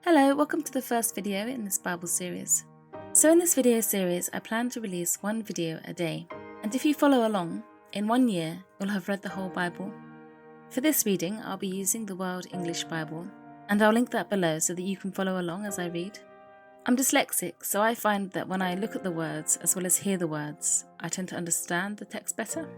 Hello, welcome to the first video in this Bible series. So in this video series, I plan to release one video a day. And if you follow along, in 1 year, you'll have read the whole Bible. For this reading, I'll be using the World English Bible, and I'll link that below so that you can follow along as I read. I'm dyslexic, so I find that when I look at the words as well as hear the words, I tend to understand the text better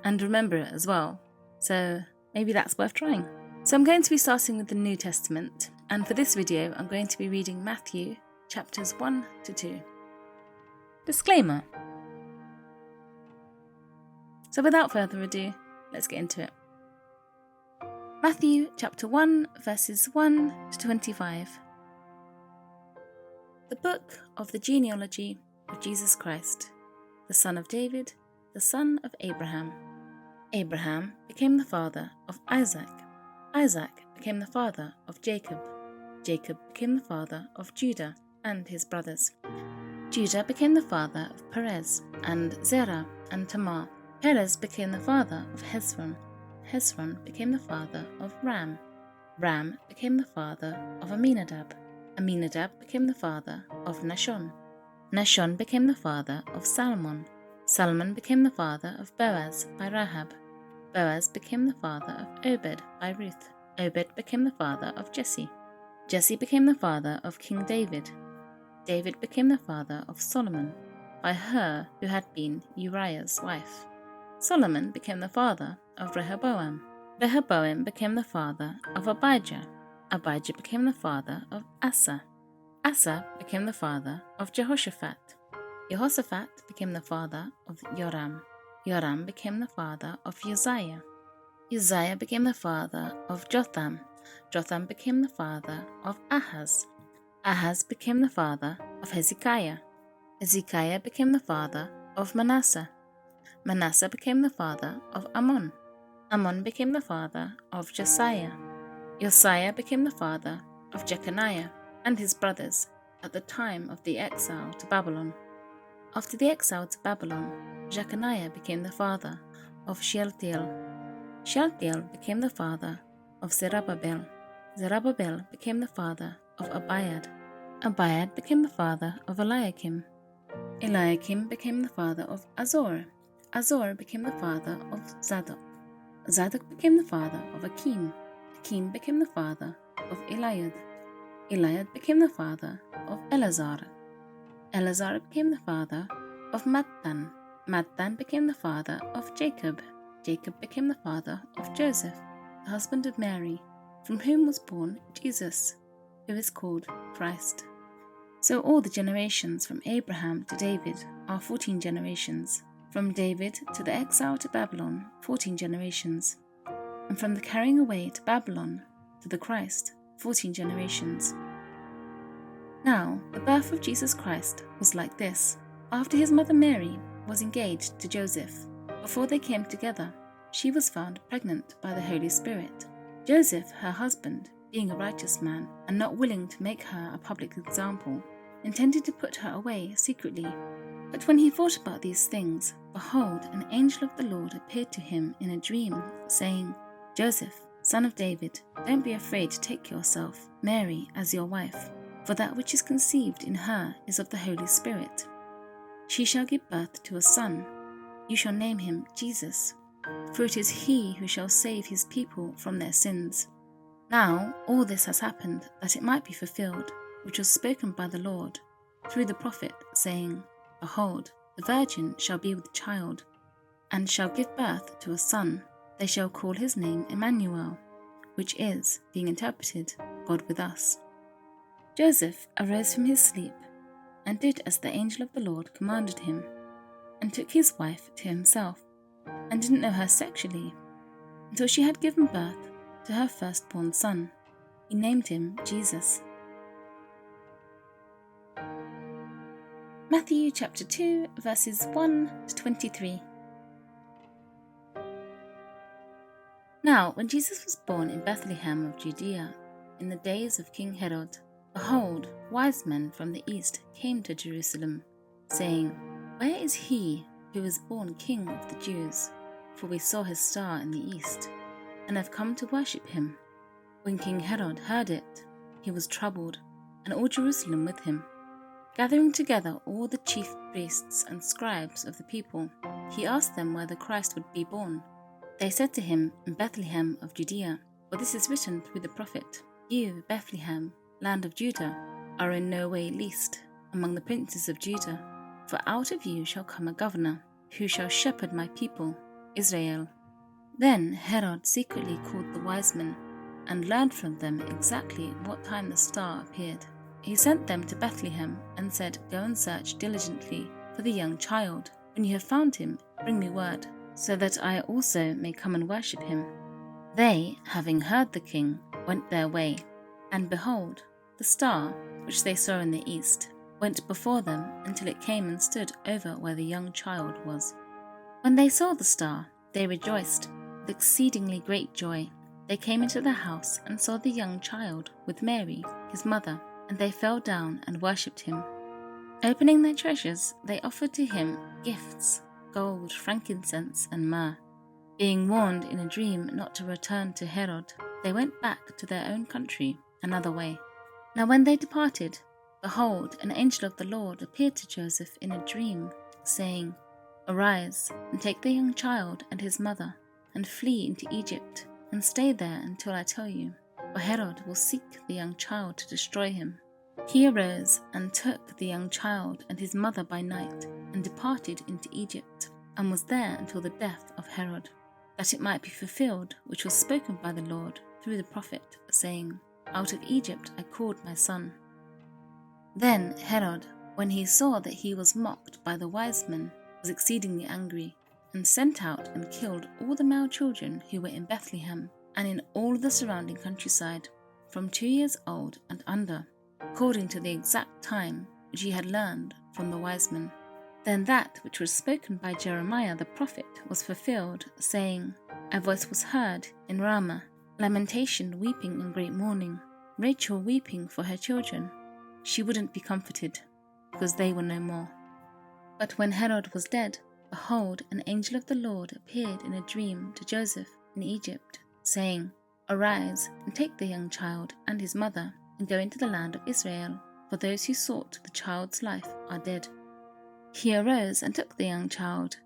and remember it as well. So maybe that's worth trying. So I'm going to be starting with the New Testament, and for this video I'm going to be reading Matthew chapters 1 to 2. Disclaimer. So without further ado, let's get into it. Matthew chapter 1 verses 1 to 25. The book of the genealogy of Jesus Christ, the son of David, the son of Abraham. Abraham became the father of Isaac. Isaac became the father of Jacob. Jacob became the father of Judah and his brothers. Judah became the father of Perez and Zerah and Tamar. Perez became the father of Hezron. Hezron became the father of Ram. Ram became the father of Aminadab. Aminadab became the father of Nahshon. Nahshon became the father of Salmon. Salmon became the father of Boaz by Rahab. Boaz became the father of Obed by Ruth. Obed became the father of Jesse. Jesse became the father of King David. David became the father of Solomon by her who had been Uriah's wife. Solomon became the father of Rehoboam. Rehoboam became the father of Abijah. Abijah became the father of Asa. Asa became the father of Jehoshaphat. Jehoshaphat became the father of Joram. Joram became the father of Uzziah. Uzziah became the father of Jotham. Jotham became the father of Ahaz. Ahaz became the father of Hezekiah. Hezekiah became the father of Manasseh. Manasseh became the father of Ammon. Ammon became the father of Josiah. Josiah became the father of Jeconiah and his brothers at the time of the exile to Babylon. After the exile to Babylon, Jeconiah became the father of Shealtiel. Shealtiel became the father of Zerubbabel. Zerubbabel became the father of Abiad. Abiad became the father of Eliakim. Eliakim became the father of Azor. Azor became the father of Zadok. Zadok became the father of Akim. Akim became the father of Eliud. Eliud became the father of Eleazar. Eleazar became the father of Matthan. Matthan became the father of Jacob. Jacob became the father of Joseph, the husband of Mary, from whom was born Jesus, who is called Christ. So all the generations from Abraham to David are 14 generations. From David to the exile to Babylon, 14 generations. And from the carrying away to Babylon to the Christ, 14 generations. Now, the birth of Jesus Christ was like this. After his mother Mary was engaged to Joseph, before they came together, she was found pregnant by the Holy Spirit. Joseph, her husband, being a righteous man and not willing to make her a public example, intended to put her away secretly. But when he thought about these things, behold, an angel of the Lord appeared to him in a dream, saying, Joseph, son of David, don't be afraid to take yourself, Mary, as your wife, for that which is conceived in her is of the Holy Spirit. She shall give birth to a son. You shall name him Jesus, for it is he who shall save his people from their sins. Now all this has happened, that it might be fulfilled, which was spoken by the Lord through the prophet, saying, Behold, the virgin shall be with child, and shall give birth to a son. They shall call his name Emmanuel, which is, being interpreted, God with us. Joseph arose from his sleep, and did as the angel of the Lord commanded him, and took his wife to himself, and didn't know her sexually, until she had given birth to her firstborn son. He named him Jesus. Matthew chapter 2 verses 1 to 23. Now, when Jesus was born in Bethlehem of Judea, in the days of King Herod, behold, wise men from the east came to Jerusalem, saying, Where is he who is born King of the Jews? For we saw his star in the east, and have come to worship him. When King Herod heard it, he was troubled, and all Jerusalem with him. Gathering together all the chief priests and scribes of the people, he asked them where the Christ would be born. They said to him, In Bethlehem of Judea, for this is written through the prophet, You, Bethlehem, land of Judah, are in no way least among the princes of Judah, for out of you shall come a governor, who shall shepherd my people, Israel. Then Herod secretly called the wise men, and learned from them exactly what time the star appeared. He sent them to Bethlehem, and said, Go and search diligently for the young child. When you have found him, bring me word, so that I also may come and worship him. They, having heard the king, went their way, and behold, the star, which they saw in the east, went before them until it came and stood over where the young child was. When they saw the star, they rejoiced with exceedingly great joy. They came into the house and saw the young child with Mary, his mother, and they fell down and worshipped him. Opening their treasures, they offered to him gifts, gold, frankincense, and myrrh. Being warned in a dream not to return to Herod, they went back to their own country another way. Now when they departed, behold, an angel of the Lord appeared to Joseph in a dream, saying, Arise, and take the young child and his mother, and flee into Egypt, and stay there until I tell you, for Herod will seek the young child to destroy him. He arose and took the young child and his mother by night, and departed into Egypt, and was there until the death of Herod, that it might be fulfilled which was spoken by the Lord through the prophet, saying, Out of Egypt I called my son. Then Herod, when he saw that he was mocked by the wise men, was exceedingly angry, and sent out and killed all the male children who were in Bethlehem, and in all the surrounding countryside, from 2 years old and under, according to the exact time which he had learned from the wise men. Then that which was spoken by Jeremiah the prophet was fulfilled, saying, A voice was heard in Ramah, lamentation, weeping, and great mourning, Rachel weeping for her children. She wouldn't be comforted, because they were no more. But when Herod was dead, behold, an angel of the Lord appeared in a dream to Joseph in Egypt, saying, Arise, and take the young child and his mother, and go into the land of Israel, for those who sought the child's life are dead. He arose and took the young child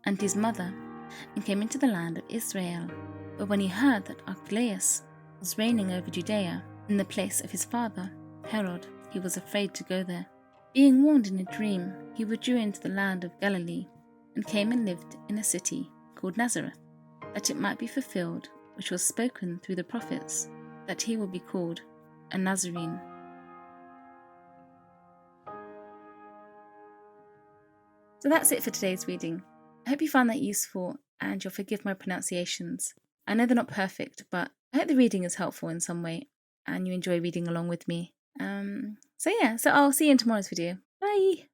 and his mother, and came into the land of Israel. But when he heard that Archelaus was reigning over Judea in the place of his father, Herod, he was afraid to go there. Being warned in a dream, he withdrew into the land of Galilee, and came and lived in a city called Nazareth, that it might be fulfilled which was spoken through the prophets, that he would be called a Nazarene. So that's it for today's reading. I hope you found that useful, and you'll forgive my pronunciations. I know they're not perfect, but I hope the reading is helpful in some way, and you enjoy reading along with me. So I'll see you in tomorrow's video. Bye!